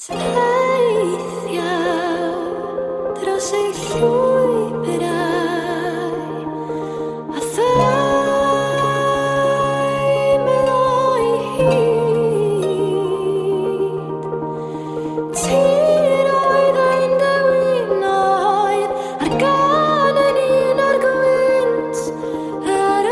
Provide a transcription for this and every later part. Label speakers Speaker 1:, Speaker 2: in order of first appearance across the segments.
Speaker 1: dros ei llwybrau a thai meddwl hyd tir oedd ein dewinoedd ar gan yn un ar gwynt yr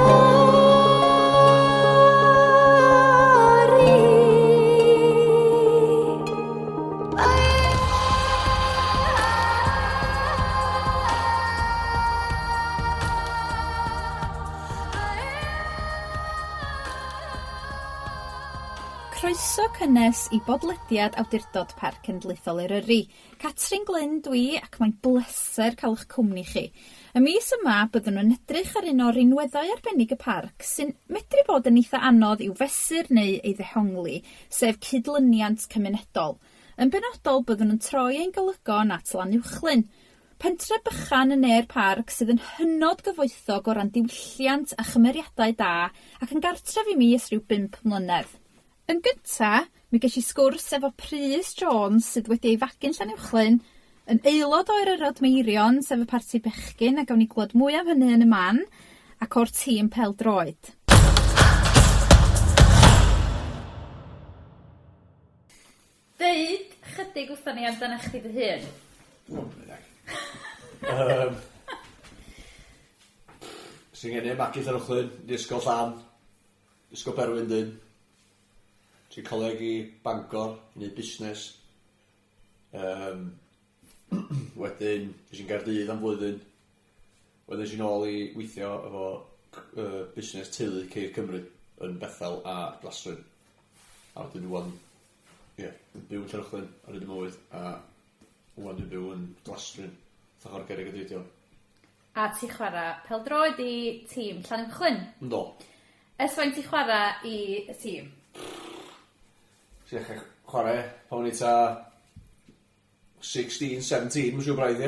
Speaker 2: Croeso cynnes i bodlediad awdurdod Parc Cenedlaethol Eryri. Catrin Glyn dwi ac mae'n bleser cael eich cwmni chi. Y mis yma byddwn nhw'n edrych ar un o rinweddau arbennig y parc sy'n medru bod yn eitha anodd i'w fesur neu ei ddehongli, sef Cydlyniant Cymunedol. Yn benodol byddwn nhw'n troi ein golygon at Llanuwchllyn, pentre bychan yn ne'r parc sydd yn hynod gyfoethog o ran diwylliant a chymeriadau da ac yn gartref i mi ers rhyw 5 mlynedd. Yn gynta, mi ges i sgwrs efo Prys Jones sydd wedi ei fagu'n Llanuwchllyn, yn aelod o Eryrod Meirion sef y parti bechgyn a gawn ni glwed mwy am hynny yn y man, ac o'r tîm pêl-droed. Deud chydig wrthon ni amdano chdi dy hun.
Speaker 3: Sy'n geni magu Llanuwchllyn, di ysgol Llan, ysgol Berwyn. Ti'n coleg i Bangor, i wneud busnes. Wedyn, ys i'n Gaerdydd am flwyddyn. Wedyn ys i'n ôl i weithio efo busnes teulu Ceir Cymru yn Bethel a Glasfryn. A wedyn dwi'n byw yn Llanuwchllyn ar hyd y mywyd, a wwan dwi'n byw yn Glasfryn, Thachor Gerrig y Dreidiol.
Speaker 2: A ti chwarae pêl-droed i tîm Llanuwchllyn?
Speaker 3: Ynddo.
Speaker 2: Faint ti chwarae i y tîm?
Speaker 3: Ti'n eich chwarae, pan o'n i ta 16, 17, mae'n siŵr braidd i.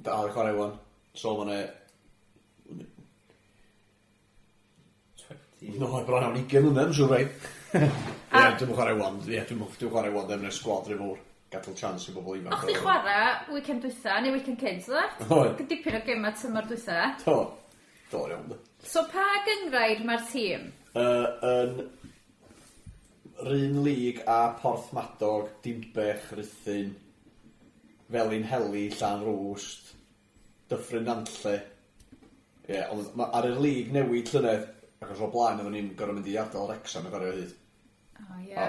Speaker 3: Dal i chwarae wan. So mae'n no, bron am 20 mlynedd, mae'n siŵr braidd. Dwi'n chwarae wan. Dwi'n chwarae wan ddim yn y sgwadr i fawr. Gadael chance i bobl ifanc.
Speaker 2: O'ch ti chwarae weekend dwytha, neu weekend cynt, dda? Dipyn o gema tymor dwytha.
Speaker 3: Do, iawn.
Speaker 2: So pa gyngrair mae'r tîm?
Speaker 3: Yn Ryn Lig a Porthmadog, Dimbech, Rhythyn, Felin Heli, Llan Rwst, Dyffryn Nanlle. Ond ar y lig newid llynedd, achos o blaen oedden ni'n gorfod mynd i ardal Wrecsam y gorau o hyd.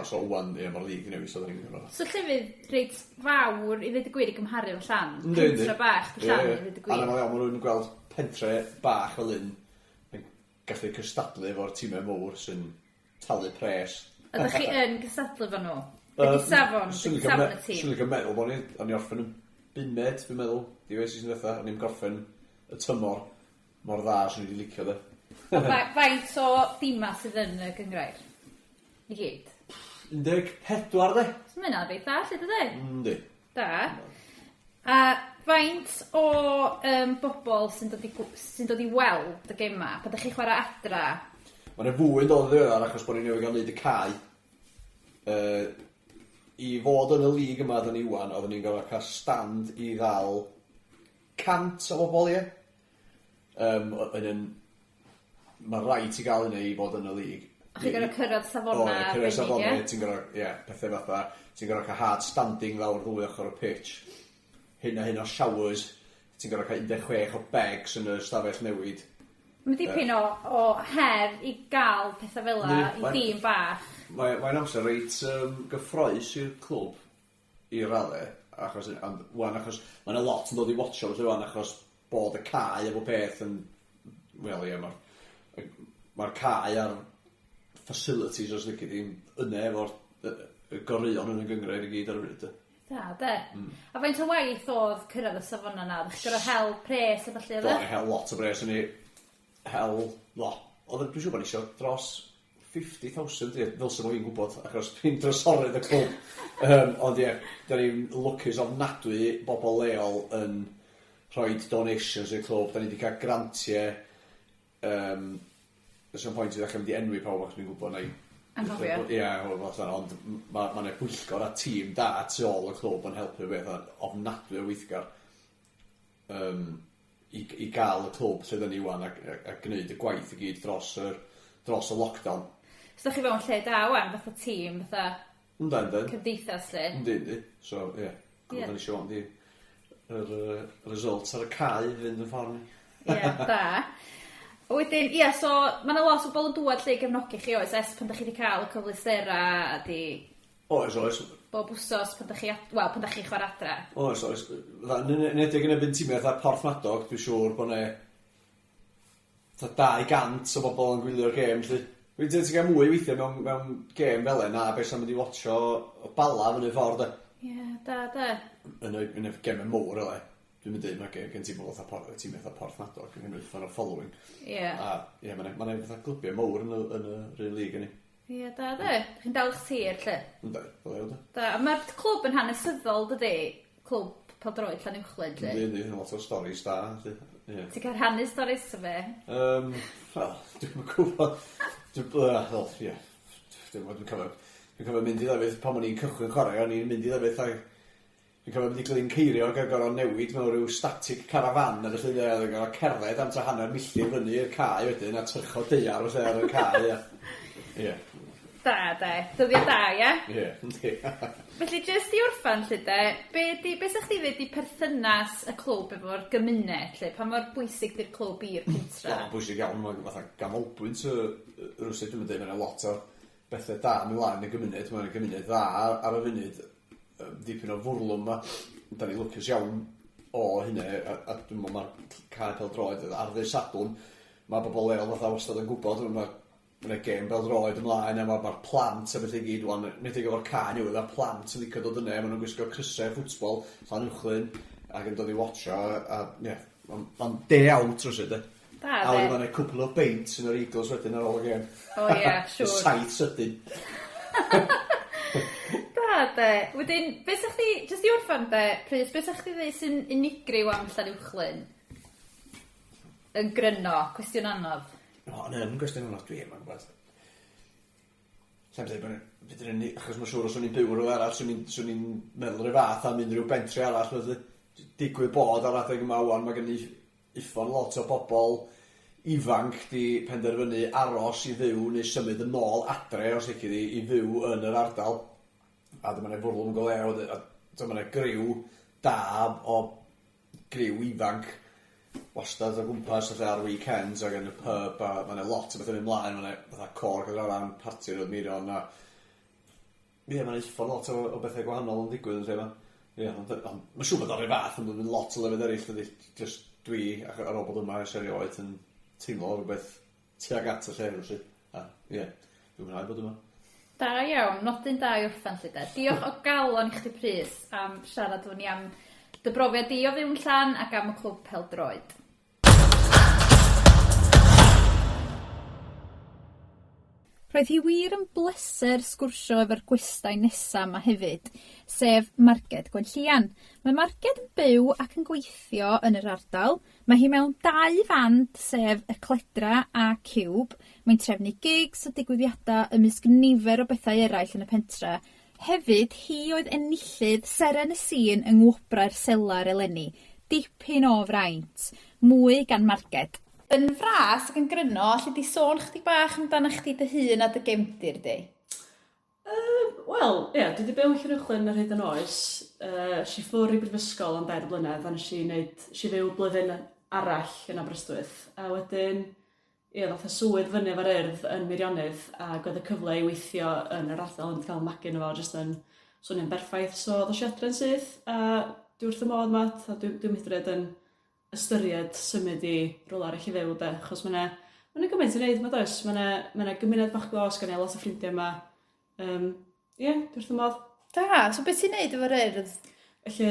Speaker 3: So wwan, mae'r lig newid, so oedden ni'n gorfod. So
Speaker 2: llefydd reit fawr i ddweud y gwir i gymharu efo Llan? Pentre bach dy Llan i ddweud y gwir?
Speaker 3: A mae rhywun yn gweld pentre bach fel un yn gallu cystadlu efo'r tîmau mowr sy'n talu pres.
Speaker 2: Ydych chi yn gystadlu fo nhw? Ydy safon y tîm?
Speaker 3: Swn i'n meddwl bod ni orffen yn bumed, fi'n meddwl, diwedd sy'n dweud, o'n i'n gorffen y tymor mor dda sy'n wedi licio de.
Speaker 2: Faint o dima sydd yn y gyngrair? I gyd?
Speaker 3: 14 de.
Speaker 2: Sy'n mynd ar beth da, lle dy?
Speaker 3: Yndi.
Speaker 2: Da. A faint o bobl sy'n dod i weld y gema? Pa ydych chi chwarae adra?
Speaker 3: Mae'n fwy yn dod o ddiweddar achos bod ni'n newid gael neud y cae. I fod yn y lig yma dyn ni wan, oedden ni'n gorfod cael stand i ddal 100 o bobl, ie. Mae'n rhaid i gael hynny i fod yn y lig.
Speaker 2: A chi'n gorfod cyrraedd safona
Speaker 3: cyrraedd safona, ti'n gorfod, pethau fatha, ti'n gorfod cael hard standing lawr ddwy ochr o pitch. Hyn o showers, ti'n gorfod cael 16 o bags yn y stafell newid.
Speaker 2: Mae dipyn o her i gael pethau fel i dîm bach.
Speaker 3: Mae'n amser reit gyffroes i'r clwb i'r rale, achos mae'n a lot yn dod i watcho felly fan, achos bod y cae efo peth yn, mae'r cae a'r facilities os lygu ddim yna efo'r goreuon yn y gyngrair i gyd ar y bryd.
Speaker 2: Da, de. A faint o waith oedd cyrraedd y safona na? Ddech chi'n gorfod hel pres a falle
Speaker 3: Do, hel lot o pres yn ei oedd dwi'n siŵr bod ni eisiau dros 50,000 ddylsyn nhw i'n gwybod achos dwi'n drysorydd y clwb. Ond da ni'n lwcus ofnadwy bobl leol yn rhoi donations i'r clwb. Da ni wedi cael grantiau. There's no point i ddechrau mynd i enwi pawb achos dwi'n gwybod na i
Speaker 2: Anghofio.
Speaker 3: Ie, ond mae'n ei bwyllgor a tîm da tu ôl y clwb yn helpu beth ofnadwy o weithgar i gael y clwb sydd yn Iwan a gwneud y gwaith i gyd dros y lockdown.
Speaker 2: So da chi fewn lle da wan, fatha tîm, fatha cymdeithas lle?
Speaker 3: Yndi. So, ie. Gwyd yn eisiau ond yr results ar y cae fynd yn ffordd ni.
Speaker 2: Ie, da. Wedyn, ie, so mae yna lot o bobl yn dŵad lle i gefnogi chi oes, pan da chi wedi cael y cyfleusterau a di...
Speaker 3: Oes.
Speaker 2: Bob wsos pan da chi chwarae adra.
Speaker 3: Oes. Nedig yn y bentimiaeth a Porthmadog, dwi'n siŵr bod ne 200 o bobl yn gwylio'r gêm, lle. Ti'n gael mwy weithio mewn gêm fel na beth sy'n mynd i watcho o bala fyny ffordd.
Speaker 2: Ie, da.
Speaker 3: Yn y gêm mowr, ele. Dwi'n mynd i mae gen ti bod tîmiaeth a Porthmadog yn gynnydd fan o'r following. Ie. A ie, mae'n ei fatha glwbiau mowr yn y rhyw lig yn ni. Ie,
Speaker 2: da. Chi'n dal eich tir, lle?
Speaker 3: Ynddo, fel ew, da.
Speaker 2: Da, mae'r clwb yn hanesyddol, dydi? Clwb Peldroed Llanuwchllyn, lle?
Speaker 3: Ynddi, lot o storis da, lle.
Speaker 2: Ti'n cael rhannu storis o fe?
Speaker 3: Dwi'n gwybod. Dwi'n cofio mynd i lefydd pan o'n i'n cychwyn chwarae, o'n i'n mynd i lefydd dwi'n cofio mynd i glyn ceirio a gorau newid mewn rhyw static carafan a felly gorau cerdded am tra hanner milltir fyny i'r cae wedyn a trycho deiar lle ar y cae. Ie.
Speaker 2: Da. Dyddiau da, ia?
Speaker 3: Ie, ynddi.
Speaker 2: Felly, jyst i orffan, lle de, be sa'ch chi ddweud i perthynas y clwb efo'r gymuned, lle? Pa mor bwysig di'r clwb i'r pentra?
Speaker 3: Bwysig iawn, mae'n fatha ganolbwynt rwysyd, dwi'n meddwl, mae'n lot o bethau da yn ymlaen y gymuned, mae'n gymuned dda ar y funud, dipyn o fwrlwm yma, da ni lwcus iawn o hynny, a dwi'n meddwl mae'r cae Peldroed ar ddydd Sadwrn, mae bobl leol fatha wastad yn gwybod, mae'n gêm Peldroed ymlaen, a mae'r plant a beth i gyd, nid i gyfo'r cae newydd, a plant yn ddigon dod yna, maen nhw'n gwisgo crysau ffwtbol, Llanuwchllyn, ac yn dod i watcho, a ie, mae'n day out rwysyd,
Speaker 2: Da,
Speaker 3: a wedyn mae'n cwpl o beint yn yr Eagles wedyn ar ôl y gêm.
Speaker 2: O ie, siŵr.
Speaker 3: 7 sydyn.
Speaker 2: Da. Wedyn, be sa'ch chi, jyst i orffan de, Prys, be sa'ch chi ddweud sy'n unigryw am Llanuwchllyn? Yn gryno, cwestiwn anodd.
Speaker 3: Yn gwestiwn anodd dwi, mae'n gwybod. Sa'n dweud, achos mae'n siŵr os o'n i'n byw rhyw arall, swn i'n meddwl rhyw fath am unrhyw bentri arall, digwydd bod ar adeg yma wan, mae gen i uffon lot o bobl ifanc di penderfynu aros i fyw neu symud yn ôl adre os eich i fyw yn yr ardal. A dyma neu fwrlwm go lew, a dyma neu griw da o griw ifanc wastad o gwmpas ar weekends ac yn y pub, a mae yna lot o beth yn ymlaen, mae yna cor gyda'r ran parti Eryrod Meirion, a ie, mae'n uffon lot o bethau gwahanol yn digwydd yn lle yma. Ie, ond mae'n siŵr bod o'r ei fath yn dod yn lot o lefydd eraill, just dwi, ar ôl bod yma erioed yn teimlo rhywbeth tuag at y lle rwysy. A ie, dwi'n mwynhau bod yma.
Speaker 2: Da iawn, nodyn da i orffan lle de. Diolch o galon i chdi Prys am siarad fwn i am dy brofiad di o fewn Llan ac am y clwb Peldroed. Roedd hi wir yn bleser sgwrsio efo'r gwestai nesaf yma hefyd, sef Marged Gwenllian. Mae Marged yn byw ac yn gweithio yn yr ardal. Mae hi mewn 2 fand, sef y Cledra a Ciwb. Mae'n trefnu gigs a digwyddiadau ymysg nifer o bethau eraill yn y pentra. Hefyd, hi oedd enillydd seren y sy'n yng ngwobrau'r selar eleni. Dipyn o fraint. Mwy gan Marged. Yn fras ac yn gryno, allu di sôn chdi bach amdano chdi dy hun a dy gefndir di?
Speaker 4: Wel, ie, dwi wedi byw yn Llanuwchllyn ar hyd yn oes. Si ffwr i brifysgol am 2 blynedd, a nes i fyw blwyddyn arall yn Aberystwyth. A wedyn, ie, ddoth y swydd fyny efo'r Urdd yn Meirionydd, a oedd y cyfle i weithio yn yr ardal yn cael magyn efo, jyst yn swnio'n berffaith. So, oedd o siadran syth, a dwi wrth y modd mat, a dwi'n medred yn ystyried symud i rôl arall i fyw, de, achos mae'n gymaint i wneud yma does, mae'n gymuned bach glos, gan i lot o ffrindiau yma. Ie, dwi wrth y modd.
Speaker 2: Da, so beth ti'n neud efo'r Urdd?
Speaker 4: Felly,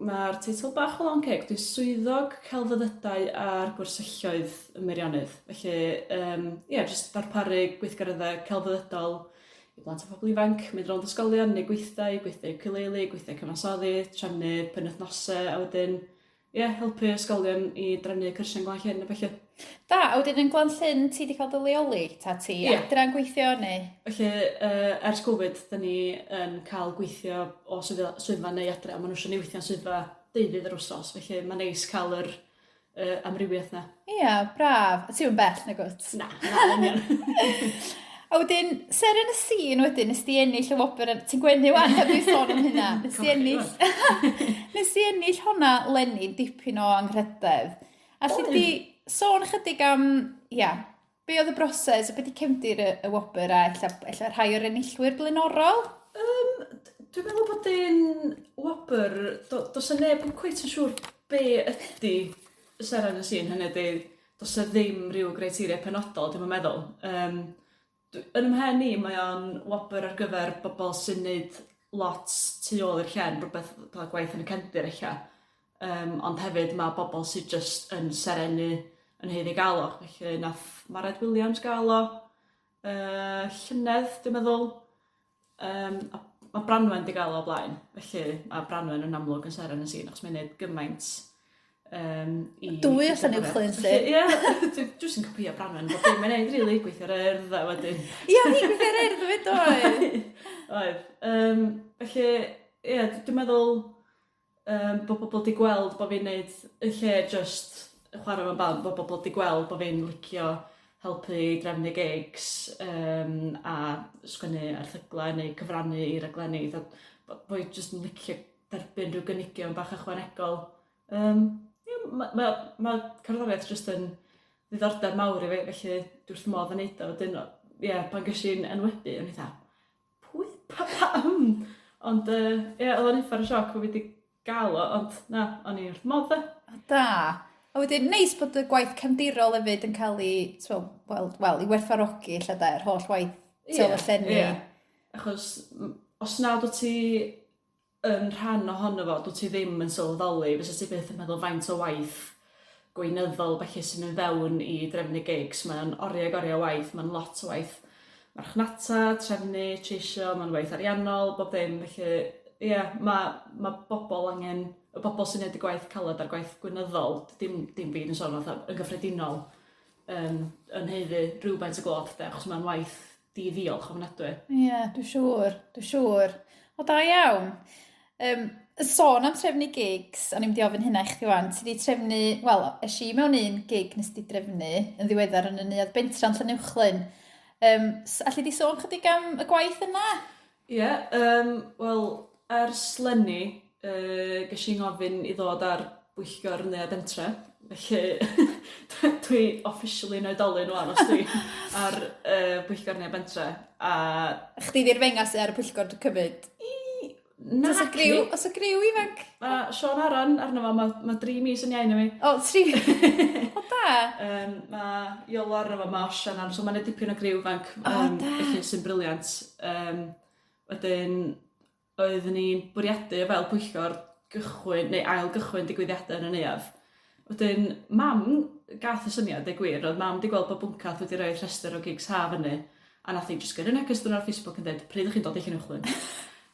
Speaker 4: mae'r teitl bach o long ceg, dwi'n swyddog celfyddydau a'r gwersylloedd y Meirionydd. Felly, ie, jyst darparu gweithgareddau celfyddydol i blant o bobl ifanc, mynd rownd ysgolion, neu gweithdau ukulele, gweithdau cyfansoddi, trefnu penwythnosau, a wedyn helpu ysgolion i drefnu cyrsiau'n Gwenllian a felly.
Speaker 2: Da, a wedyn yn Gwenllian ti wedi cael dy leoli, ta ti adran gweithio neu?
Speaker 4: Felly, ers Covid, da ni yn cael gweithio o swyddfa neu adre, a maen nhw eisiau ni weithio'n swyddfa deudydd yr wsos, felly mae'n neis cael yr amrywiaeth na.
Speaker 2: Ia, braf. A ti yn bell na gwt?
Speaker 4: Na, union.
Speaker 2: A wedyn, ser yn y sîn wedyn, nes di ennill y wobr, ti'n gwenu wan, a dwi'n sôn am hynna. Nes di ennill honna Lenni dipyn o anghrydedd. A lle di sôn chydig am, be oedd y broses, a be di cefndir y wobr, a ella rhai o'r enillwyr blaenorol?
Speaker 4: Dwi'n meddwl bod yn wobr, does y neb yn cweit yn siŵr be ydy y ser yn y sîn, hynny ydy, does y ddim rhyw greiteria penodol, dwi'n meddwl. Yn ymhen ni, mae o'n wobr ar gyfer bobl sy'n neud lot tu ôl i'r llen, rhywbeth gwaith yn y cefndir eich. Ond hefyd mae bobl sy'n just yn serenu yn heiddi gael o. Felly nath Marged Gwenllian gael o llynedd, dwi'n meddwl. Mae Branwen di gael o blaen. Felly mae Branwen yn amlwg yn seren yn sîn, achos mae'n neud gymaint
Speaker 2: Dwy o Llanuwchllyn, lle?
Speaker 4: Ie, dwi'n sy'n copio Branwen, bod ddim yn neud rili gweithio'r urdd a wedyn.
Speaker 2: Ia, ni gweithio'r urdd fyd oedd.
Speaker 4: Oedd. Felly, dwi'n meddwl bod bobl di gweld bod fi'n neud y lle just chwarae mewn band, bod bobl di gweld bod fi'n licio helpu drefnu gigs a sgwennu erthyglau neu cyfrannu i raglenni. Bod fi just yn licio derbyn rhyw gynigion bach ychwanegol. Mae cerddoriaeth jyst yn ddiddordeb mawr i fi, felly dwi wrth modd yn neud o. Wedyn, pan gysi'n enwebu, o'n i dda, pwy, pam? Ond, oedd o'n uffar y sioc o fi wedi gael o, ond na, o'n i wrth modd e.
Speaker 2: Da. A wedyn, neis bod y gwaith cefndirol hefyd yn cael ei, i werthfarogi, lle da, yr holl waith teol y llenni.
Speaker 4: Achos, os nad wyt ti yn rhan ohono fo, dwi ti ddim yn sylweddoli, fes ti beth yn meddwl faint o waith gweinyddol felly sy'n mynd fewn i drefnu gigs. Mae'n oriau waith, mae'n lot o waith marchnata, trefnu, treisio, mae'n waith ariannol, bob ddim. Felly, mae bobl angen, y bobl sy'n neud y gwaith caled a'r gwaith gweinyddol, dim byd yn sôn yn gyffredinol, yn heiddi rhywfaint y glod, achos mae'n waith di-ddiolch ofnadwy.
Speaker 2: Ie, dwi'n siŵr. O da iawn. Sôn am trefnu gigs, a ni'n mynd i ofyn hynna i chdi wan, ti wedi trefnu, eisi mewn un gig nes di drefnu yn ddiweddar yn y neuadd Bentrefi Llanuwchllyn. Alli di sôn chydig am y gwaith yna?
Speaker 4: Ie, ers Lenni, ges i'n ngofyn i ddod ar bwyllgor neuadd Bentrefi. Felly, dwi officially yn oedolyn wan os dwi ar bwyllgor neuadd Bentrefi.
Speaker 2: Chdi di'r fengas ar y bwyllgor dy cymryd?
Speaker 4: Na,
Speaker 2: os y griw ifanc?
Speaker 4: Mae Sean Aron arno fo, mae 3 mis yn iawn i mi.
Speaker 2: O, 3 mis? O, da?
Speaker 4: Mae Iolo arno fo, mae Osian arno, so mae'n dipyn o griw ifanc.
Speaker 2: O, da?
Speaker 4: Felly sy'n briliant. Wedyn, oeddwn ni'n bwriadu fel pwyllgor gychwyn, neu ail gychwyn digwyddiadau yn y neuadd. Wedyn, mam gath y syniad, ei gwir, oedd mam di gweld bod Bwncath wedi rhoi rhestr o gigs ha fyny, a nath i just gyrru neges dyn ar Facebook yn dweud, pryd ydych chi'n dod i Llanuwchllyn?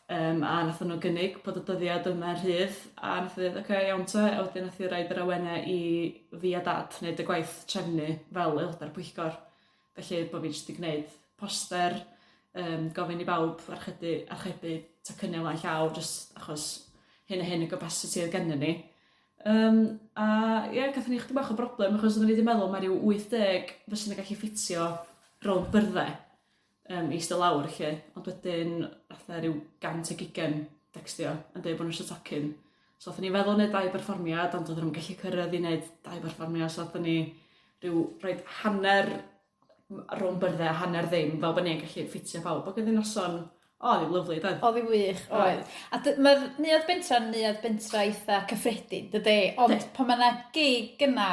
Speaker 4: A nath nhw gynnig bod y dyddiad yma'n rhydd, a nath i ddweud, iawn te, a wedyn nath i roed yr awennau i fi a dad wneud y gwaith trefnu fel aelodau'r pwyllgor. Felly bod fi jyst i gwneud poster, gofyn i bawb archebu tacynau lan llaw, jyst achos hyn a hyn y capacity oedd gennym ni. Gathon ni chydig bach o broblem, achos oeddwn i wedi meddwl mae rhyw 80 fysa'n gallu ffitio rownd byrdde. Eistedd lawr lle, ond wedyn fatha rhyw 120 textio yn dweud bod nhw eisiau tocyn. So oeddwn ni'n feddwl wneud 2 berfformiad, ond oeddwn nhw'n gallu cyrraedd i wneud 2 berfformiad, so oeddwn ni rhoi hanner rhwng byrdde a hanner ddim, fel bod ni'n gallu ffitio pawb. Ac oedd yn noson, oedd hi'n lyflu, doedd?
Speaker 2: Oedd hi'n wych, oedd. A mae'r neuadd Bentrefi eitha cyffredin, dydy? Ond pan mae yna gig yna,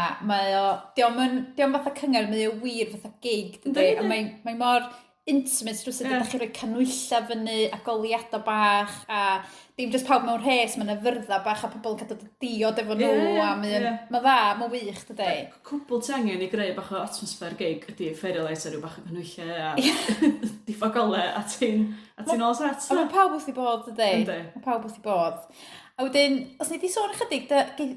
Speaker 2: diolch fatha cyngor, mae o wir fatha gig, dydy? A mae mor intimate rhywbeth sydd ydych chi'n rhoi canwylla fyny a goliadau bach a dim jyst pawb mewn rhes, mae'n fyrdda bach a pobl yn cael dod diod efo nhw a mae dda, mae'n wych, dydy?
Speaker 4: Cwbl ti angen i greu bach o atmosfer gig ydy ffeiriolaeth a rhyw bach o canwylla a diffogolau a ti'n A ti'n ôl set?
Speaker 2: A mae pawb wrth i bod, ydy.
Speaker 4: Yndi.
Speaker 2: Mae pawb wrth i bod. A wedyn, os ni di sôn ychydig,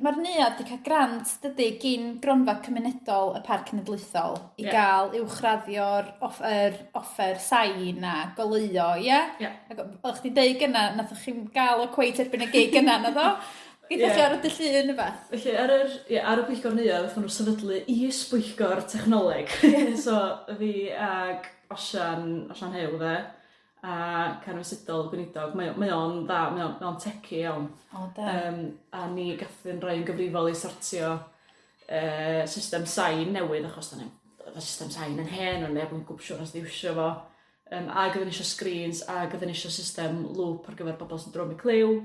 Speaker 2: mae'r neuad wedi cael grant, dydy, gyn gronfa cymunedol y Parc Cenedlaethol i gael uwchraddio'r offer sain a goleuo, ie?
Speaker 4: Ie.
Speaker 2: Ac o'ch ti'n deud gyna, nathoch chi'n gael o cweit erbyn y gig yna, na ddo? Gyda chi ar y dyllun yma?
Speaker 4: Felly, ar y pwyllgor neuad, wnaethon nhw sefydlu is-bwyllgor technoleg. So, fi ag Osian Hew, a canfysudol gweinidog, mae o'n dda, mae o'n tecu iawn.
Speaker 2: O, da.
Speaker 4: A ni gathyn rhoi yn gyfrifol i sortio system sain newydd, achos da ni system sain yn hen, ond neb yn gwybod os di iwsio fo. A gyda ni eisiau screens, a gyda ni eisiau system loop ar gyfer bobl sy'n drom i cliw.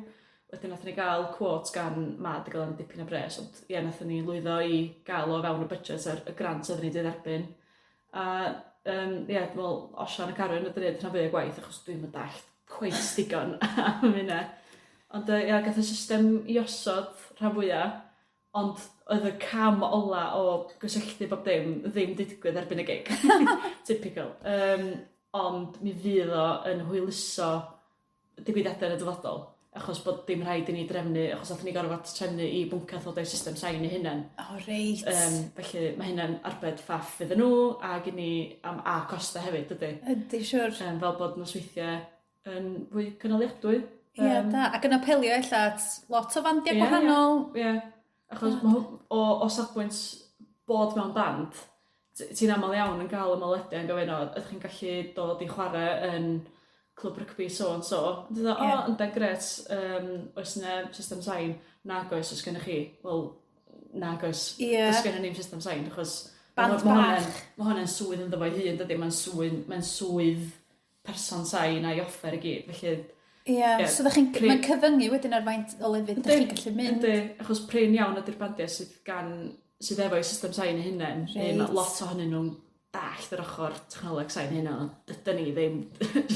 Speaker 4: Wedyn nath ni gael quotes gan Mad a gael yn dipyn o bres, ond nath ni lwyddo i gael o fewn y budget ar y grant oedden ni wedi dderbyn. A dwi'n meddwl, Osian a Catrin ydyn ni'n rhan fwy o gwaith, achos dwi'n mynd dallt cweith digon am hynna. Ond gath y system i osod rhan fwyaf, ond oedd y cam ola o gysylltu bob dim ddim digwydd erbyn y gig. Typical. Ond mi fydd o yn hwyluso digwyddiadau yn y dyfodol. Achos bod dim rhaid i ni drefnu, achos nath ni gorfod trefnu i bwncath o system sain i hynna'n.
Speaker 2: O, reit.
Speaker 4: Felly mae hynna'n arbed ffaff iddyn nhw, ac i ni am a costa hefyd, ydy.
Speaker 2: Ydy, siwr.
Speaker 4: Fel bod nosweithiau yn fwy cynaliadwy.
Speaker 2: Ie, da. Ac yn apelio eich at lot o fandiau gwahanol.
Speaker 4: Ie, achos o safbwynt bod mewn band, ti'n aml iawn yn cael ymwelediau yn gofyn o, ydych chi'n gallu dod i chwarae yn clwb rygbi so and so. Dwi'n dweud, ynddo, gret, oes yna system sain, nag oes os gennych chi. Wel, nag oes, os gennych ni'n system sain, achos
Speaker 2: band bach.
Speaker 4: Mae hwnna'n swydd yn ddyfo hun, dydy, mae'n swydd person sain a'i offer i gyd, felly...
Speaker 2: Ie, so mae'n cyfyngu wedyn ar faint o lefydd ydych chi'n gallu mynd.
Speaker 4: Ydy, achos prin iawn ydy'r bandiau sydd efo'i system sain i hynny. Mae lot o hynny nhw'n dallt yr ochr technoleg sain hynny, ond dydyn ni ddim.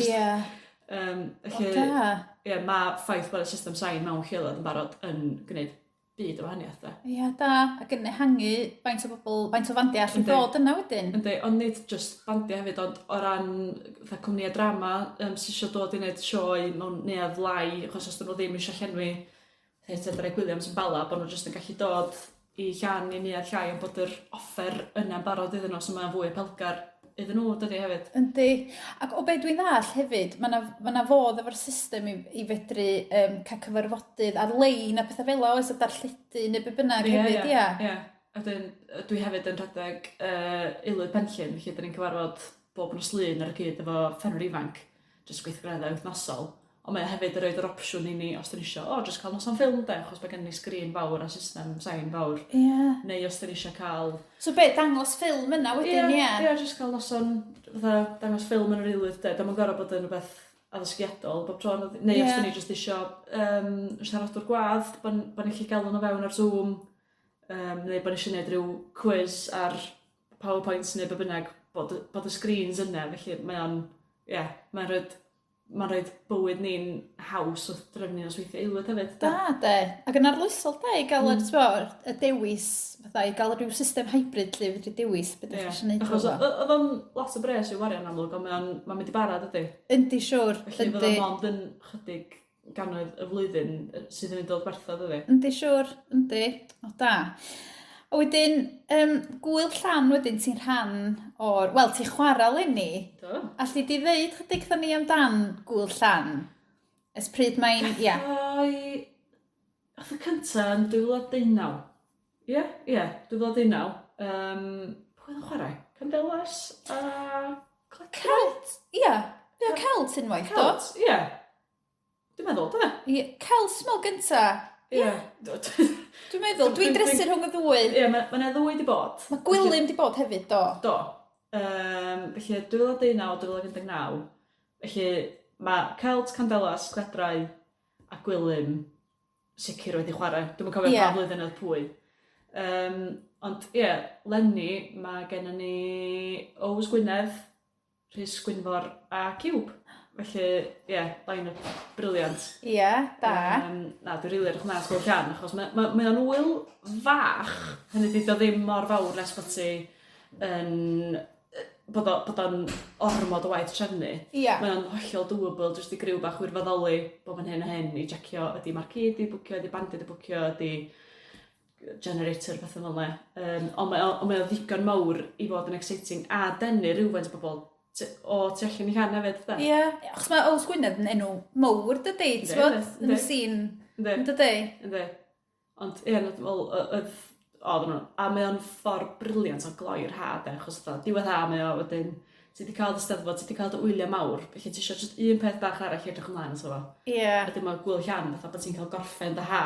Speaker 2: Ie.
Speaker 4: Ie, mae ffaith bod y system sain mewn lleoedd yn barod yn gwneud byd o wahaniaeth. Ie,
Speaker 2: da. Ac yn ehangu faint o bobl, faint o fandiau allan bod yna wedyn.
Speaker 4: Yndi, ond nid just bandiau hefyd, ond o ran cwmnïau drama sy'n eisiau dod i wneud sioe mewn neuadd lai, achos os dyn nhw ddim eisiau llenwi Cydlyniant Williams yn bala, bod nhw just yn gallu dod i llan i neuadd llai, ond bod yr offer yna'n barod iddyn nhw, so mae'n fwy pelgar iddyn nhw, dydy hefyd.
Speaker 2: Yndi. Ac o be dwi'n ddall hefyd, mae yna fodd efo'r system i fedru cael cyfarfodydd ar-lein a pethau fel o, oes o darlledu neu be bynnag hefyd, ia.
Speaker 4: Ie. Dwi hefyd yn rhedeg aelwyd Benllyn, felly dyn ni'n cyfarfod bob nos lun ar y cyd efo ffermwyr ifanc, jyst gweithgareddau wythnosol. Ond mae hefyd yn rhoi'r opsiwn i ni, os dyn ni eisiau, jyst cael noson ffilm de, achos mae gen ni sgrin fawr a system sain fawr.
Speaker 2: Ie.
Speaker 4: Neu os dyn ni eisiau cael...
Speaker 2: So be, dangos ffilm yna wedyn, ie?
Speaker 4: Ie, jyst cael noson, dangos ffilm yn yr aelwyd de. Dyma'n gorau bod yn rhywbeth addysgiadol, bob tro. Neu os dyn ni jyst eisiau siaradwr gwadd, bod ni'n gallu gael nhw fewn ar Zoom, neu bod ni eisiau gwneud rhyw quiz ar PowerPoints neu be bynnag, bod y screens yna, felly mae'n rhaid bywyd ni'n haws wrth drefnu os weithio aelwyd hefyd.
Speaker 2: Da, de. Ac yn arloesol, de, i gael y dewis, fatha, i gael rhyw system hybrid lle fyddi dewis, beth ydych chi'n neud
Speaker 4: achos oedd o'n lot o bres i'w warian amlwg, ond mae'n mynd i barad, ydy.
Speaker 2: Yndi, siwr.
Speaker 4: Felly fydd o'n mond yn chydig gannoedd y flwyddyn sydd yn mynd dod werthod, ydy.
Speaker 2: Yndi, siwr. Yndi. O, da. A wedyn, gwyl llan wedyn ti'n rhan o'r... Wel, ti'n chwarae lenni.
Speaker 4: Do.
Speaker 2: Alli di ddeud chydig dda ni amdan gwyl llan? Ys pryd mae'n... Ia.
Speaker 4: Oedd y cyntaf yn 2019. Ie, 2019. Pwy oedd yn chwarae? Candelas a...
Speaker 2: Celt? Ia. Ie, Celt unwaith, do?
Speaker 4: Celt, ie. Dwi'n meddwl, da.
Speaker 2: Celt smol gyntaf.
Speaker 4: Ie.
Speaker 2: Dwi'n meddwl, dwi'n dresu rhwng y ddwy.
Speaker 4: Ie, mae'na ddwy di bod.
Speaker 2: Mae Gwilym di bod hefyd, do?
Speaker 4: Do. Felly, 2019-2019. Felly, mae Celt, Candelas, Cledrau a Gwilym sicr wedi chwarae. Dwi'n cofio pa flwyddyn oedd pwy. Ond, Lenni, mae gennym ni Ows Gwynedd, Prys Gwynfor a Ciwb. Felly, line-up briliant.
Speaker 2: Ie, da.
Speaker 4: Na, dwi'n rili edrych mas gwyl llan, achos mae o'n wyl fach, hynny di, do ddim mor fawr nes bod ti yn bod o'n ormod o waith trefnu.
Speaker 2: Ie.
Speaker 4: Mae o'n hollol doable, jyst i griw bach wirfoddoli, bod yn hyn a hyn, i jecio ydi marcyd i bwcio, ydi banded i bwcio, ydi generator, beth fel yna. Ond mae o ddigon mawr i fod yn exciting, a denu rhywfaint o bobl o tu allan i can hefyd, da.
Speaker 2: Ie, achos mae Oes Gwynedd yn enw mawr, dydy, ti'n bod, yn y sîn, dydy.
Speaker 4: Ynddi. Ond, ie, a mae o'n ffordd briliant o gloi'r had, achos diwedd ha mae o wedyn, ti wedi cael dy steddfod, ti wedi cael dy wyliau mawr, felly ti eisiau just un peth bach arall i edrych ymlaen o fo.
Speaker 2: Ie.
Speaker 4: Wedyn mae gwyl llan, fatha bod ti'n cael gorffen dy ha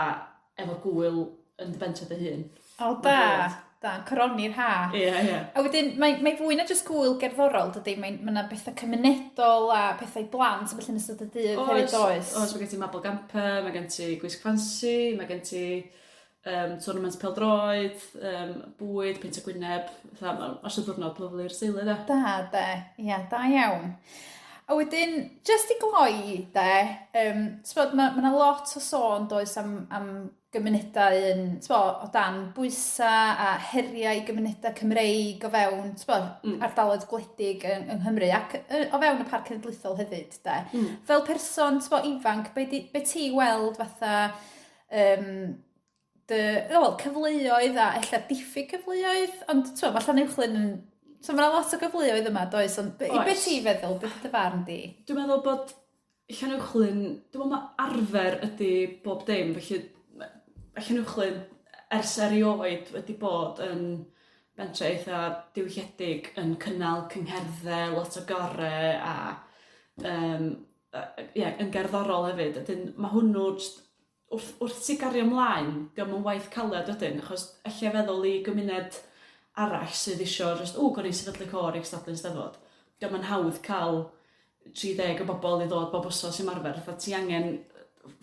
Speaker 4: efo gwyl yn dy bentre dy hun.
Speaker 2: O, da, coroni'r ha.
Speaker 4: Ie.
Speaker 2: A wedyn, mae fwy na jyst gwyl gerddorol, dydy, mae yna bethau cymunedol a pethau blant, felly yn ystod y dydd hefyd oes.
Speaker 4: Oes, mae gen ti mabel gamper, mae gen ti gwisg fancy, mae gen ti tournament peldroed, bwyd, peint o gwyneb, os y diwrnod lyflu'r seili, da.
Speaker 2: Da, da iawn. A wedyn, jyst i gloi, mae yna lot o sôn does am gymunedau o dan bwysa a heriau gymunedau Cymreig o fewn ardaloedd gwledig yng Nghymru ac o fewn y Parc Cenedlaethol hefyd. Fel person ifanc, be ti weld fatha cyfleoedd a ella diffyg cyfleoedd, ond mae Llanuwchllyn yn... So mae yna lot o gyfleoedd yma, does? Ond i be ti feddwl, beth ydy farn di?
Speaker 4: Dwi'n meddwl bod Llanuwchllyn, dwi'n meddwl mae arfer ydy bob dim, felly Llanuwchllyn ers erioed wedi bod yn bentre eitha diwygiedig yn cynnal cyngherddau, lot o gorau a yn gerddorol hefyd. Mae hwnnw wrth ti gario ymlaen, diolch yn waith caled ydyn, achos eich feddwl i gymuned arall sydd eisiau gwn i sefydlu cor i'ch stadlu'n steddfod. Diolch yn hawdd cael 30 o bobl i ddod bob wsos i ymarfer. Ti angen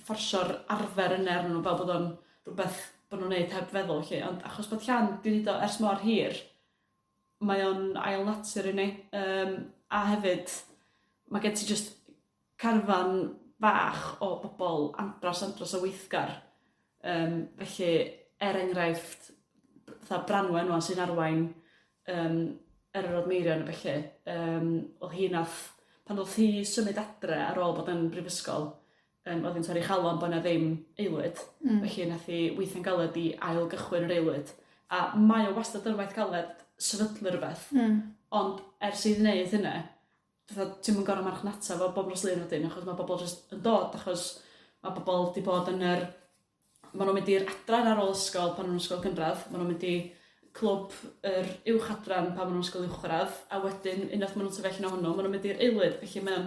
Speaker 4: fforsio'r arfer yna arnyn nhw, fel bod o'n rhywbeth bod nhw'n neud heb feddwl. Ond achos bod Llan wedi wneud o ers mor hir, mae o'n ail natur i ni. A hefyd, mae gen ti just carfan bach o bobl andros o weithgar. Felly, enghraifft, Branwen o'n sy'n arwain Eryrod Meirion y felly. Pan oedd hi symud adre ar ôl bod yn brifysgol, oedd hi'n torri chalon bod yna ddim aelwyd. Felly, nath hi weithio'n galed i ail gychwyn yr aelwyd. A mae o wastad yn waith galed sefydlu rhywbeth. Ond ers i wneud hynna, ti'n mynd gorau marchnata fo bob roslun wedyn, achos mae bobl jyst yn dod, achos mae bobl wedi bod yn Maen nhw'n mynd i'r adran ar ôl ysgol pan nhw'n ysgol gynradd, maen nhw'n mynd i clwb yr uwch adran pan maen nhw'n ysgol uwchradd, a wedyn unwaith maen nhw'n sefyll na hwnnw, maen nhw'n mynd i'r aelwyd, felly mae'n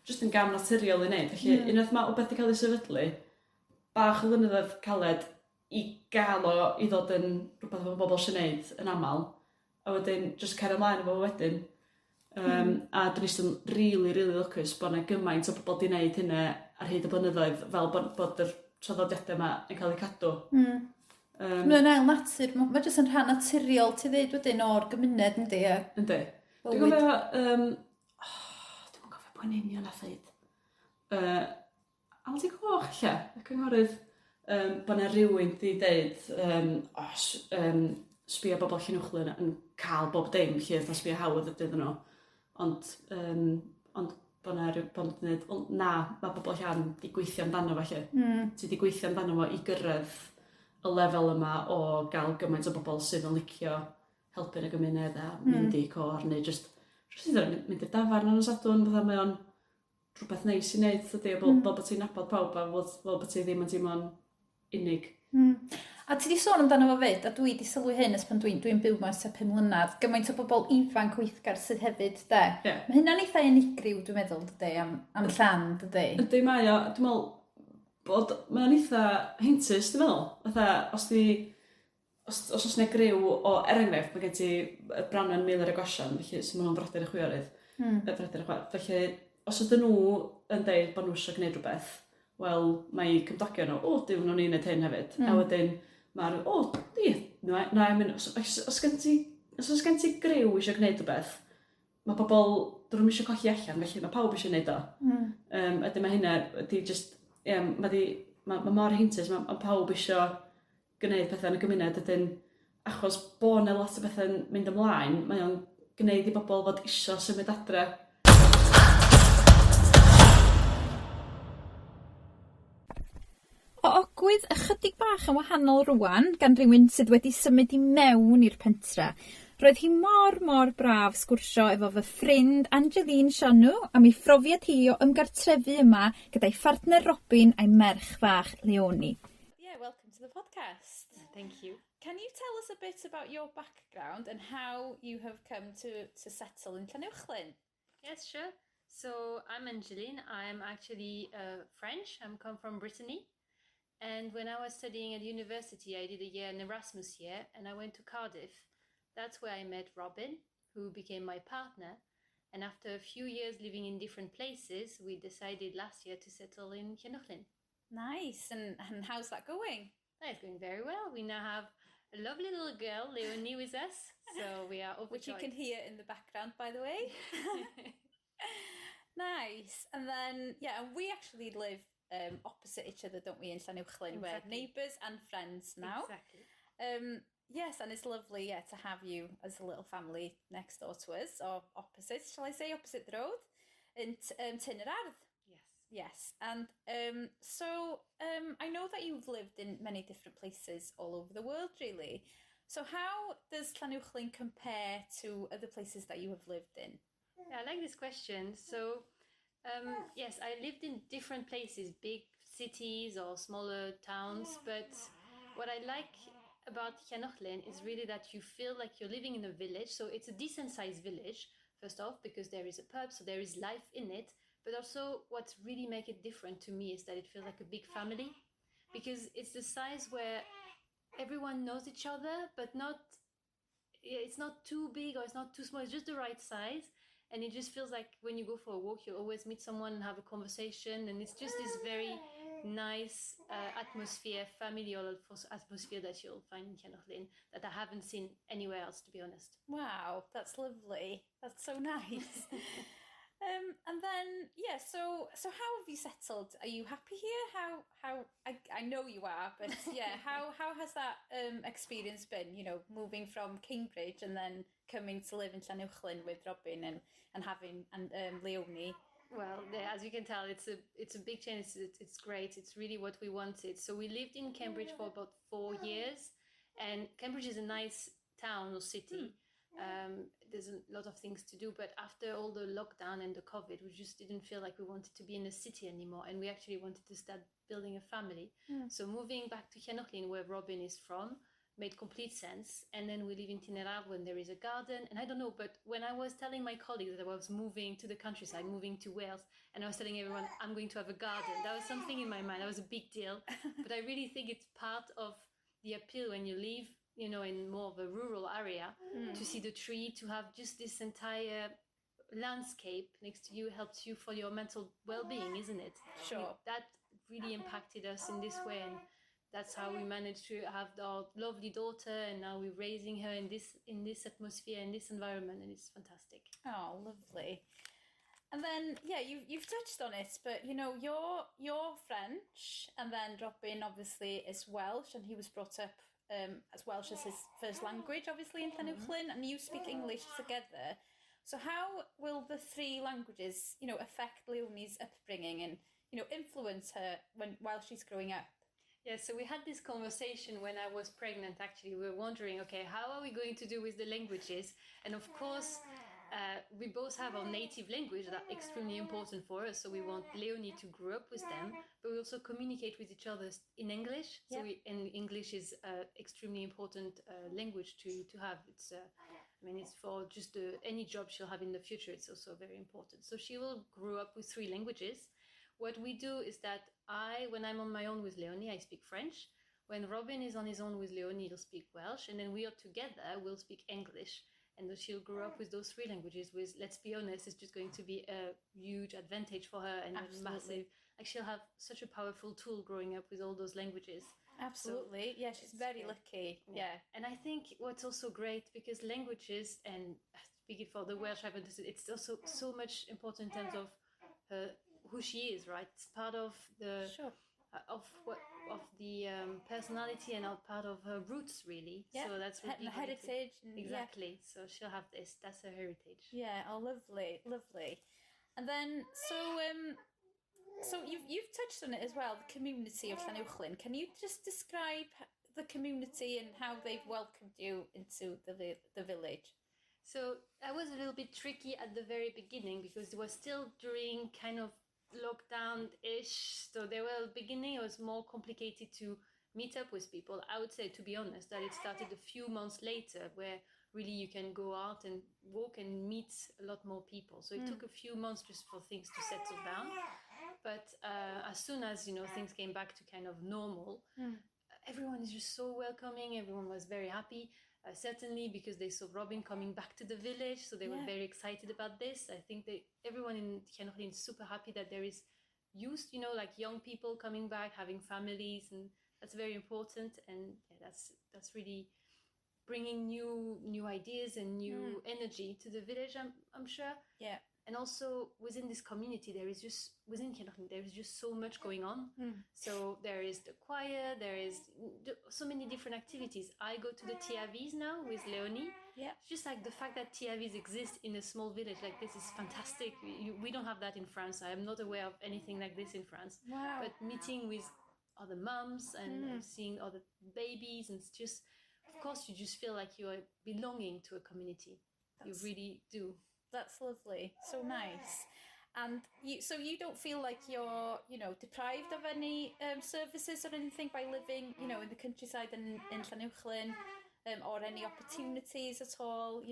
Speaker 4: jyst yn gam naturiol i wneud. Felly unwaith mae o beth i cael ei sefydlu, bach o flynyddoedd caled i gael o i ddod yn rhywbeth o bobl sy'n neud yn aml, a wedyn jyst cer ymlaen efo wedyn. A dyn ni'n really lwcus bod yna gymaint o bobl di wneud hynna ar hyd y blynyddoedd fel bod yr traddodiadau yma yn cael eu cadw.
Speaker 2: Mae'n ail natur, mae jyst yn rhan naturiol ti ddeud wedyn o'r gymuned yndi?
Speaker 4: Yndi. Dwi'n gofio, dwi'n gofio pwy'n union nath ddeud. Aldi Coch lle, y cynghorydd, bod yna rhywun di ddeud, sbio bobl Llanuwchllyn yn cael bob dim, lle oedd sbio hawdd ydyn nhw. Ond bod yna rhywbeth mae bobl Llan di gweithio amdano fo lle. Ti di gweithio amdano fo i gyrraedd y lefel yma o gael gymaint o bobl sydd yn licio helpu'n y gymuned a mynd i cor, neu jyst mynd i'r dafarn yn y sadwn, fatha mae o'n rhywbeth neis i wneud, fel bod ti'n nabod pawb a fel bod ti ddim yn teimlo'n unig.
Speaker 2: A ti di sôn amdano fo fyd, a dwi di sylwi hyn ys pan dwi'n byw mewn 5 mlynedd, gymaint o bobl ifanc weithgar sydd hefyd, de?
Speaker 4: Yeah.
Speaker 2: Mae hynna'n eitha unigryw, dwi'n meddwl, dydy, am Llan, dydy?
Speaker 4: Ydy mae o, dwi'n meddwl bod mae'n eitha heintus, dwi'n meddwl. Fatha, os oes yna griw o enghraifft, mae gen ti Branwen Meilir y Gwasian, felly sy'n mynd o'n frodyr y chwiorydd. Felly, os ydyn nhw yn deud bod nhw eisiau gwneud rhywbeth, wel, mae cymdogion nhw, dyn nhw'n un wneud hyn hefyd. A wedyn, mae'r, os gen ti griw eisiau gwneud rhywbeth, mae pobl, dyn nhw'n eisiau colli allan, felly mae pawb eisiau gwneud o. Ydyn mae hynna, mae mor heintus, mae pawb eisiau gwneud pethau yn y gymuned, ydyn, achos bod yna lot o bethau'n mynd ymlaen, mae o'n gwneud i bobl fod isio symud adre.
Speaker 2: O ogwydd ychydig bach yn wahanol rwan gan rywun sydd wedi symud i mewn i'r pentre, roedd hi mor braf sgwrsio efo fy ffrind Angeline Chenu am ei phrofiad hi o ymgartrefu yma gyda'i phartner Robin a'i merch fach Leonie. Yeah, welcome to the podcast.
Speaker 5: Thank you.
Speaker 2: Can you tell us a bit about your background and how you have come to settle in Llanuwchllyn?
Speaker 5: Yes, sure. So I'm Angeline. I'm actually French. I'm come from Brittany. And when I was studying at university, I did a year, an Erasmus year, and I went to Cardiff. That's where I met Robin, who became my partner. And after a few years living in different places, we decided last year to settle in Llanuwchllyn.
Speaker 2: Nice. And how's that going?
Speaker 5: That's going very well. We now have a lovely little girl, Leonie, with us. So we are overjoyed.
Speaker 2: Which you can hear in the background, by the way. Nice. And then, yeah, and we actually live opposite each other, don't we, in Llanuwchllyn?
Speaker 5: Exactly.
Speaker 2: We're neighbours and friends now.
Speaker 5: Exactly.
Speaker 2: Yes, and it's lovely, yeah, to have you as a little family next door to us, or opposite, shall I say, opposite the road, in Eryrod.
Speaker 5: Yes.
Speaker 2: Yes, and so I know that you've lived in many different places all over the world, really. So how does Llanuwchllyn compare to other places that you have lived in?
Speaker 5: Yeah, I like this question. So, yes, I lived in different places, big cities or smaller towns, but what I like about Llanuwchllyn is really that you feel like you're living in a village. So it's a decent sized village, first off, because there is a pub, so there is life in it. But also what really makes it different to me is that it feels like a big family, because it's the size where everyone knows each other, but it's not too big or it's not too small. It's just the right size. And it just feels like when you go for a walk, you always meet someone and have a conversation. And it's just this very nice atmosphere, familial atmosphere that you'll find in Llanuwchllyn that I haven't seen anywhere else, to be honest.
Speaker 2: Wow, that's lovely. That's so nice. And then, yeah, so how have you settled? Are you happy here? How I know you are, but yeah, how has that experience been, you know, moving from Cambridge and then coming to live in Llanuwchllyn with Robin and having Leonie?
Speaker 5: Well, as you can tell, it's a big change. It's great. It's really what we wanted. So we lived in Cambridge for about 4 years, and Cambridge is a nice town or city. There's a lot of things to do, but after all the lockdown and the COVID, we just didn't feel like we wanted to be in a city anymore, and we actually wanted to start building a family. So moving back to Llanuwchllyn, where Robin is from, made complete sense. And then we live in Eryrod when there is a garden. And I don't know, but when I was telling my colleagues that I was moving to the countryside, moving to Wales, and I was telling everyone I'm going to have a garden, that was something in my mind. That was a big deal. But I really think it's part of the appeal when you live, you know, in more of a rural area, to see the tree, to have just this entire landscape next to you helps you for your mental well-being, isn't it?
Speaker 2: Sure.
Speaker 5: That really impacted us in this way, and that's how we managed to have our lovely daughter, and now we're raising her in this atmosphere, in this environment, and it's fantastic.
Speaker 2: Oh, lovely. And then, yeah, you've touched on it, but you know, you're French, and then Robin obviously is Welsh, and he was brought up as Welsh as his first language, obviously, in Llanuwchllyn, and you speak English together. So how will the 3 languages, you know, affect Leonie's upbringing and, you know, influence her while she's growing up?
Speaker 5: Yeah, so we had this conversation when I was pregnant, actually. We were wondering, okay, how are we going to do with the languages? And of course, we both have our native language that's extremely important for us. So we want Leonie to grow up with them, but we also communicate with each other in English. So and English is extremely important language to have. It's, it's for just any job she'll have in the future. It's also very important. So she will grow up with 3 languages. What we do is that when I'm on my own with Leonie, I speak French. When Robin is on his own with Leonie, he'll speak Welsh. And then we are together, we'll speak English. And she'll grow up with those 3 languages, with, let's be honest, it's just going to be a huge advantage for her, and a massive, like, she'll have such a powerful tool growing up with all those languages.
Speaker 2: Absolutely. So, yeah, she's very lucky. Yeah.
Speaker 5: And I think what's also great, because languages, and speaking for the Welsh, I've understood, it's also so much important in terms of who she is, right? It's part of the of the personality and part of her roots, really.
Speaker 2: Yeah.
Speaker 5: So that's really
Speaker 2: The heritage.
Speaker 5: exactly. So she'll have this. That's her heritage.
Speaker 2: Yeah. Oh, lovely, lovely. And then, so you've touched on it as well. The community of Llanuwchllyn. Can you just describe the community and how they've welcomed you into the village?
Speaker 5: So that was a little bit tricky at the very beginning because it was still during kind of lockdown-ish. So there were beginning, it was more complicated to meet up with people. I would say, to be honest, that it started a few months later where really you can go out and walk and meet a lot more people. So it took a few months just for things to settle down. But as soon as, things came back to kind of normal, everyone is just so welcoming. Everyone was very happy. Certainly because they saw Robin coming back to the village, so they were very excited about this. I think everyone in Llanuwchllyn is super happy that there is youth, like young people coming back, having families, and that's very important. And that's really bringing new ideas and new energy to the village. I'm sure. Yeah. And also within this community, within Llanuwchllyn, there is just so much going on. So there is the choir, there is so many different activities. I go to the TAVs now with Leonie. Yeah. It's just like the fact that TAVs exist in a small village like this is fantastic. We don't have that in France. I am not aware of anything like this in France. Wow. But meeting with other mums and seeing other babies, and it's just, of course, you just feel like you are belonging to a community. You really do.
Speaker 2: That's lovely. So nice. And you don't feel like you're, deprived of any services or anything by living, in the countryside in Llanuwchllyn, or any opportunities at all?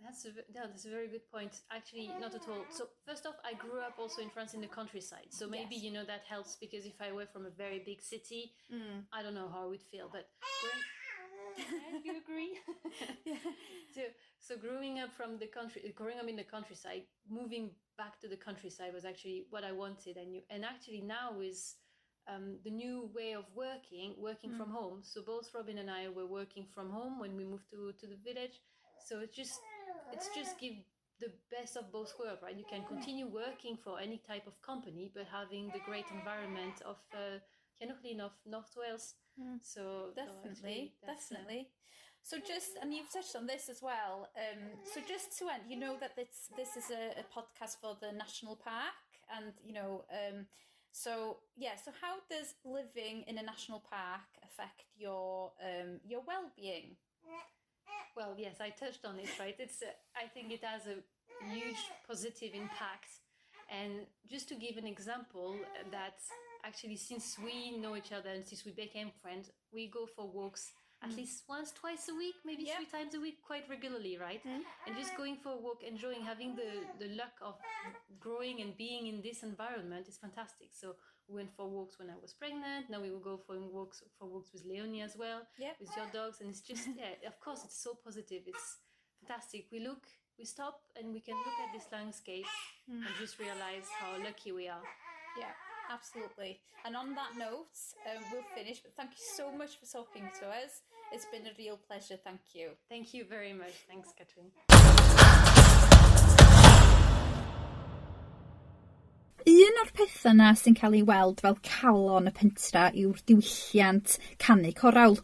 Speaker 5: That's a very good point. Actually, not at all. So first off, I grew up also in France in the countryside. So maybe, that helps, because if I were from a very big city, I don't know how I would feel. But do you agree? Yeah. So growing up in the countryside, moving back to the countryside was actually what I wanted. And actually now is the new way of working from home. So both Robin and I were working from home when we moved to the village. So it's just give the best of both worlds, right? You can continue working for any type of company, but having the great environment of Llanuwchllyn, of North Wales. So definitely. So and you've touched on this as well. So just to end, that this is a podcast for the national park, and so how does living in a national park affect your well-being? Well, yes, I touched on it, right? I think it has a huge positive impact. And just to give an example, that actually since we know each other and since we became friends, we go for walks at least once, twice a week, maybe 3 times a week, quite regularly, right? And just going for a walk, enjoying, having the luck of growing and being in this environment is fantastic. So we went for walks when I was pregnant. Now we will go for walks with Leonie as well, with your dogs. And it's just, of course, it's so positive. It's fantastic. We stop and we can look at this landscape and just realize how lucky we are.
Speaker 2: Yeah. Absolutely. And on that note, we'll finish. But thank you so much for talking to us. It's been a real pleasure. Thank you.
Speaker 5: Thank you very much. Thanks, Catrin.
Speaker 2: Un o'r pethau yna sy'n cael ei weld fel calon y pentra yw'r diwylliant canu corawl.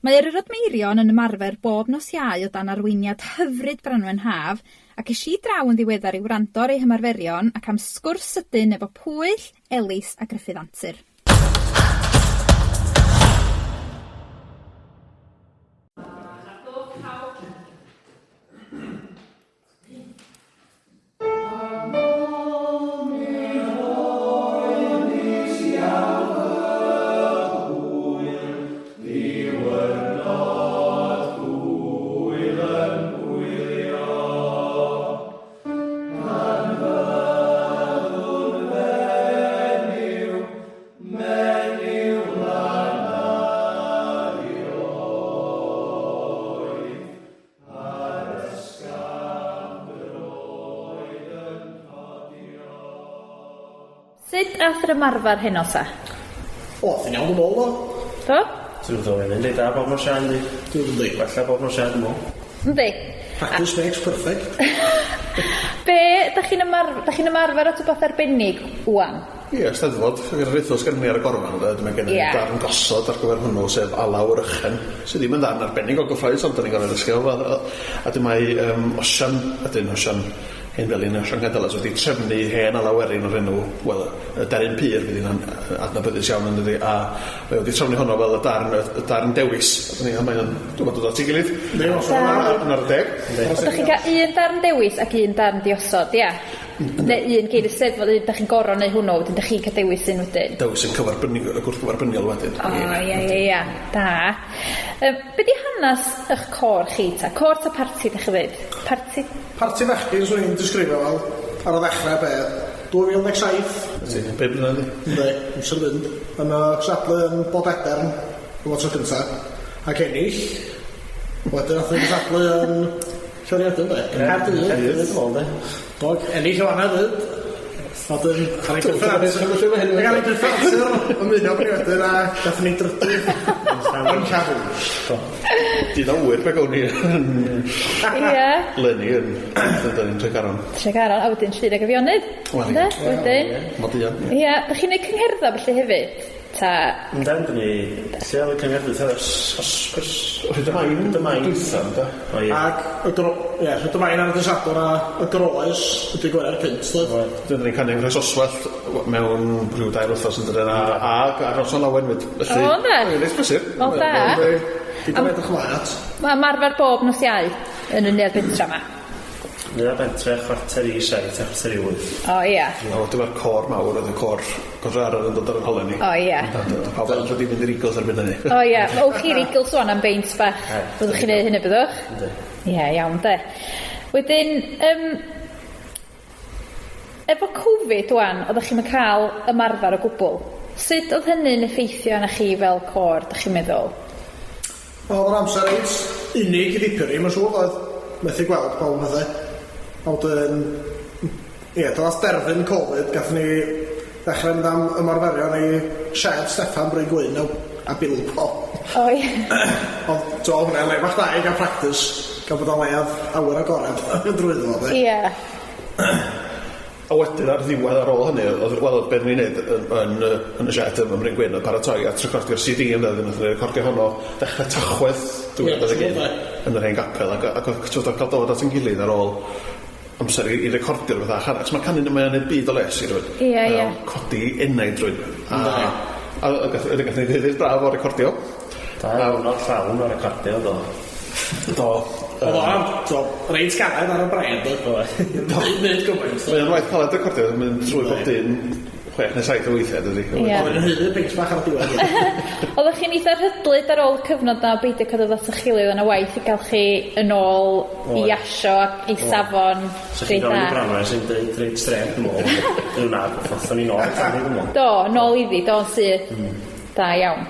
Speaker 2: Mae Eryrod Meirion yn ymarfer bob nos Iau o dan arweiniad hyfryd Branwen Haf, ac is i draw yn ddiweddar i wrando ar ei hymarferion ac am sgwrs sydyn efo Pwyll, Elis a Gruffydd Antur. Sut ath yr ymarfer heno ta?
Speaker 3: O, fi'n iawn yn ôl o.
Speaker 2: Do?
Speaker 6: Ti'n gwybod o'n mynd i da bob nos Iau, yndi?
Speaker 3: Yndi.
Speaker 6: Balla bob nos Iau, dwi'n môl.
Speaker 2: Yndi.
Speaker 3: Practice makes perfect.
Speaker 2: Da chi'n ymarfer at rhywbeth arbennig wwan?
Speaker 7: Ie, Steddfod, yr rhythos gen ni ar y gorfan, dyma gen i darn gosod ar gyfer hwnnw, sef alaw Rychen, sydd ddim yn darn arbennig o gyffroes, ond da ni'n gorfod ysgol. A dyma i osian, osian hen felin, osian Gendalas, wedi trefnu hen alaw Erin o'r enw, wel, y darn pyr, fydd hi'n adnabyddus iawn yn dydi, a fe wedi trefnu honno fel y darn dewis. Dwi'n meddwl dod at ei gilydd. Yn ar y deg.
Speaker 2: Ydych chi'n cael un darn dewis ac un darn diosod, ia? Neu un geir y Steddfod, ydych chi'n gorau neu hwnnw, wedyn ydych chi'n cael dewis un wedyn?
Speaker 7: Dewis yn gwrthgyfarbyniol wedyn.
Speaker 2: Ia, da. Be di hanes eich cor chi ta? Cor ta parti, ydych chi'n dweud? Parti?
Speaker 8: Parti fechgyn, swn i'n disgrifio fel, ar o ddechrau 2017.
Speaker 7: Be blynedd ni?
Speaker 8: Ynddi, eisiau fynd. Yn y cystadlu yn Bodlediad yn y tro cyntaf. Ac ennill. Wedyn nath ni'n cystadlu yn Llaniadau, ynddi? Caerdydd. Dog, ennill o fanna fyd. Wedyn, ar ei gyffredin ymuno ni wedyn a gath ni drydydd yn Cafw.
Speaker 7: Dy'n awyr pe gawn ni Lenny yn Tregaron.
Speaker 2: Tregaron, a wedyn Llŷn a Gyfionydd. Wedyn.
Speaker 7: Modian.
Speaker 2: Ia, ydych chi'n neud cyngherdda felly hefyd? Ta...
Speaker 6: Yndan, dyn ni... Lle oedd y cyngherdda ta osgwrs... Dymain dwytha, ynda?
Speaker 8: Ac dymain ar y dysadwr a y groes ydy gwener cynt.
Speaker 7: Dyna ni'n canu Ngres Oswell mewn rhyw 2 wythnos yn dydyn ag ar Noson Lawen fyd.
Speaker 2: O, da?
Speaker 7: Neis brysur.
Speaker 2: O, da?
Speaker 8: Digon edrych mlaen.
Speaker 2: Mae marfer bob nos Iau yn y nead bentra yma.
Speaker 6: Nid bentre 6:45 a 8:45.
Speaker 2: O, ia.
Speaker 7: Dyma'r cor mawr, oedd y cor arfer yn dod ar y holen ni.
Speaker 2: O, ia.
Speaker 7: Pawb yn dod i fynd i'r Eagles ar fynd ni.
Speaker 2: O, ia. Owch chi'r Eagles o'n am beint bach. Byddwch chi'n neud hynny, byddwch? Ia, iawn, de. Wedyn, efo Covid wan, oeddech chi'n cael ymarfer o gwbl. Sut oedd hynny'n effeithio na chi fel cor, dych chi'n meddwl?
Speaker 8: Oedd yr amser eich unig i ddipio ni, mae'n siŵr oedd methu gweld pob pethau. Ond doedd derfyn Covid, gath ni ddechrau mynd am ymarferion i Shed Steffan Bryn Gwyn a Bilbo.
Speaker 2: O, ia.
Speaker 8: Ond hwnna'n le bach da i gael practis, gan bod o'n leiad awyr agored yn drwyddo fo.
Speaker 2: Ia.
Speaker 7: A wedyn ar ddiwedd ar ôl hynny, oedd beth ni'n neud yn y Shed yn Bryn Gwyn yn paratoi at recordio'r CD yn dweud, yn recordio honno dechrau Tachwedd yn yr hen gapel, ac oedd cael dod at yn gilydd ar ôl amser i recordio'r bethau chanach. Mae canu'n ymwneud yn byd o les i rhywun.
Speaker 2: Ia.
Speaker 7: Codi enau drwy'n. A gath ni ddeirydd braf o recordio.
Speaker 6: Da, hwnnw llawn o recordio, do.
Speaker 7: Do.
Speaker 8: Oedd o'n reit ganed ar y brand. Nid gymaint.
Speaker 7: Mae'n waith cael ei recordio, mae'n trwy bob dyn 6 neu 7 o weithiau, dydy.
Speaker 8: Oedd yn hydd beint bach ar y diwedd.
Speaker 2: Oeddech chi'n eitha rhydlyd ar ôl cyfnod na o beidio cadw at eich gilydd yn y waith i gael chi yn ôl i asio ac i safon
Speaker 6: So chi'n gael ei brannau sy'n dweud reit strem yn ôl. Dwi'n nad, ffothon ni'n ôl yn ôl.
Speaker 2: Do, nôl iddi, do'n sydd. Da iawn.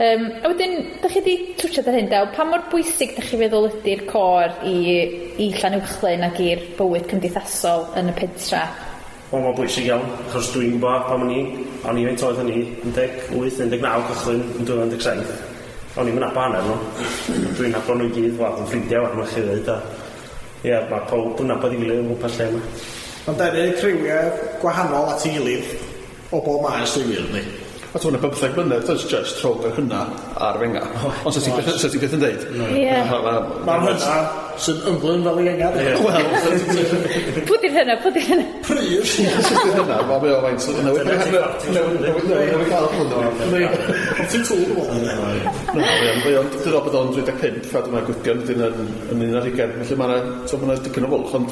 Speaker 2: A wedyn, ydych chi wedi twsiad ar hyn, daw, pa mor bwysig ydych chi feddwl ydy'r cor i Llanuwchllyn ac i'r bywyd cymdeithasol yn y pentra?
Speaker 6: Wel, mae'n bwysig iawn, achos dwi'n gwybod pan o'n i feint oedd hynny, 18, 19 cychwyn yn 2017. O'n i'n nabod hanner nhw. Dwi'n nabod nhw i gyd, wel, yn ffrindiau ar chi ddweud. Ie, mae pawb yn nabod i gilydd yn gwmpas lle yma.
Speaker 8: Mae'n denu criwiau gwahanol at ei gilydd o bob maes dwi'n wir ni.
Speaker 7: A ti'n 15 mlynedd, does just rhwng yr hynna a'r fenga. Ond sy'n ti beth yn deud?
Speaker 2: Ie.
Speaker 8: Mae'r hynna sy'n ymglyn fel ei engad.
Speaker 7: Wel,
Speaker 2: Pwdi'r hynna?
Speaker 8: Prys.
Speaker 7: sy'n hynna, mae o faint. Newydd cael hwnnw.
Speaker 8: Ond ti'n tŵl o fod yna?
Speaker 7: Dwi'n dod bod o'n 35, a dyma gwydion yn 11. Felly mae'n dipyn o fwlch. Ond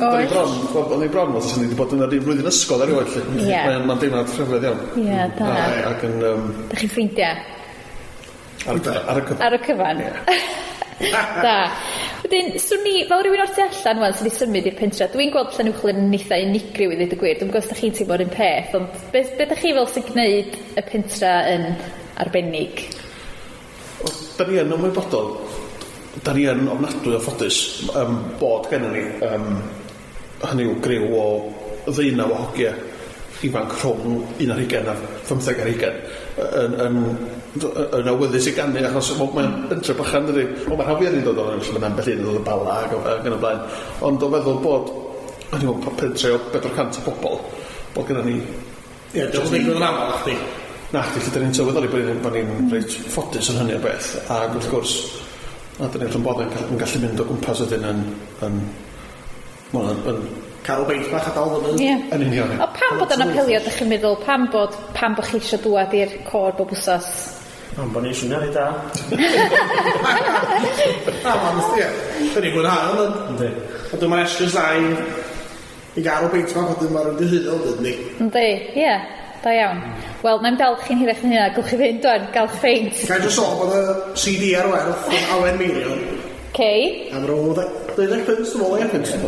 Speaker 7: o'n i bron, os ydyn ni wedi bod yn yr un flwyddyn ysgol ar ei oed. Mae'n deimlad rhyfedd iawn.
Speaker 2: Ie, da.
Speaker 7: Ac yn...
Speaker 2: Dych chi'n ffrindiau?
Speaker 7: Ar y
Speaker 2: cyfan. Da. Wedyn, swn ni, fel rhywun o'r tu allan wan sy'n ei symud i'r pentra, dwi'n gweld Llanuwchllyn yn eitha unigryw i ddweud y gwir. Dwi'n gwybod os ydych chi'n teimlo'r un peth, ond beth ydych chi fel sy'n gwneud y pentra yn arbennig?
Speaker 7: Da ni yn ymwybodol, da ni yn ofnadwy o ffodus bod gennym ni hynny yw griw o ddeunaw o hogiau ifanc rhwng 11 a 15 ar 20 yn awyddus i gannu, achos mae'n bentre bychan dydy. Mae'n rhaid fi yn dod o'n ymwneud yn bellyn yn dod y bala ac yn y blaen. Ond o feddwl bod pentre o 400 o bobl, bod gennym ni
Speaker 8: Ie, dwi'n digwydd yn aml chdi.
Speaker 7: Na, chdi, lle da ni'n sylweddoli bod ni'n reit ffodus yn hynny o beth. Ac wrth gwrs, a da ni'n bod yn gallu mynd o gwmpas ydyn yn
Speaker 8: Cael beint bach a dal fyny.
Speaker 2: Ie.
Speaker 7: Yn union.
Speaker 2: O pam bod yn apelio, ydych chi'n meddwl? Pam bod chi eisiau dŵad i'r côr bob wsos?
Speaker 6: Am bod ni'n swnio rhaid da.
Speaker 8: Man, ysdi, ie. Da ni'n gwynhau o'n
Speaker 6: Yndi.
Speaker 8: A dwi'n ma'n esgus da i gael o beint bach, a dwi'n ma'n rwy'n dyhyddo, dydyn ni.
Speaker 2: Yndi, ie. Da iawn. Wel, na'n dal chi'n hirach yn hynna. Gwch chi fynd o'n, gael feint.
Speaker 8: Gael jyst sôn bod y CD ar werth yn Awen Meirion.
Speaker 2: Cei.
Speaker 8: Am rhyw 20 pence, dwi'n meddwl, ie. Pence.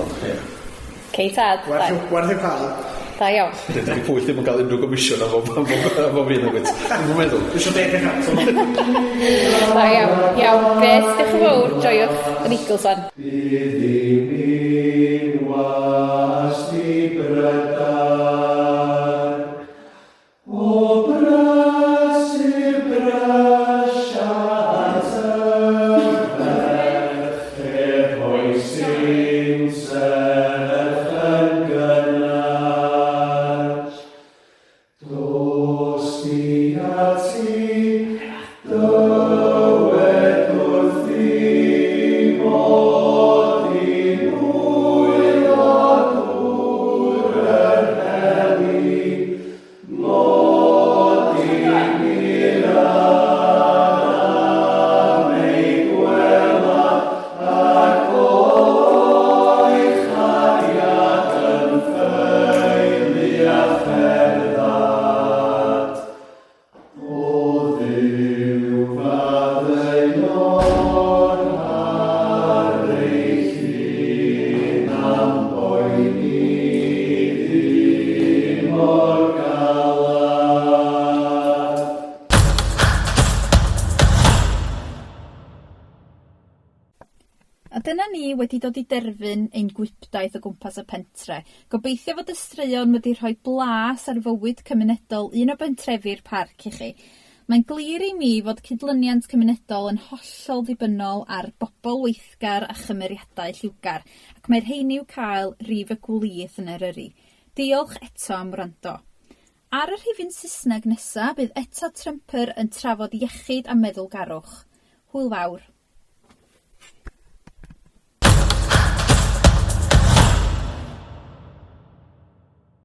Speaker 2: Cei tad.
Speaker 8: Werth i'w cael.
Speaker 2: Da iawn.
Speaker 7: Dydy pwyll ddim yn cael unrhyw gomisiwn am bob un yn gwyt. Dwi'n meddwl.
Speaker 8: Dwi'n siarad 10 cant.
Speaker 2: Da iawn. Iawn. Beth, diolch yn fawr. Joiwch yn Eagles on.
Speaker 9: Bydd i mi wast i brydar, o brysur brysiad y ferch, hoi sy'n serch yn gynnar. Dos di ati, dywed wrth i mod i'n hwyl o dŵr yr heli, mod i'n mirad am ei gwela ac o'i chariad yn ffeili a pherddad. O Dduw faddau o'r ar ei llun am boeni ddim o'r galad.
Speaker 2: A dyna ni wedi dod i derfyn ein gwybdaeth o gwmpas y pentre. Gobeithio fod y straeon wedi rhoi blas ar fywyd cymunedol un o bentrefi'r parc i chi. Mae'n glir i mi fod cydlyniant cymunedol yn hollol ddibynnol ar bobl weithgar a chymeriadau lliwgar, ac mae'r rheini i'w cael rif y gwlydd yn Eryri. Diolch eto am wrando. Ar y rhifyn Saesneg nesaf bydd eto Trumper yn trafod iechyd a meddwlgarwch. Hwyl fawr.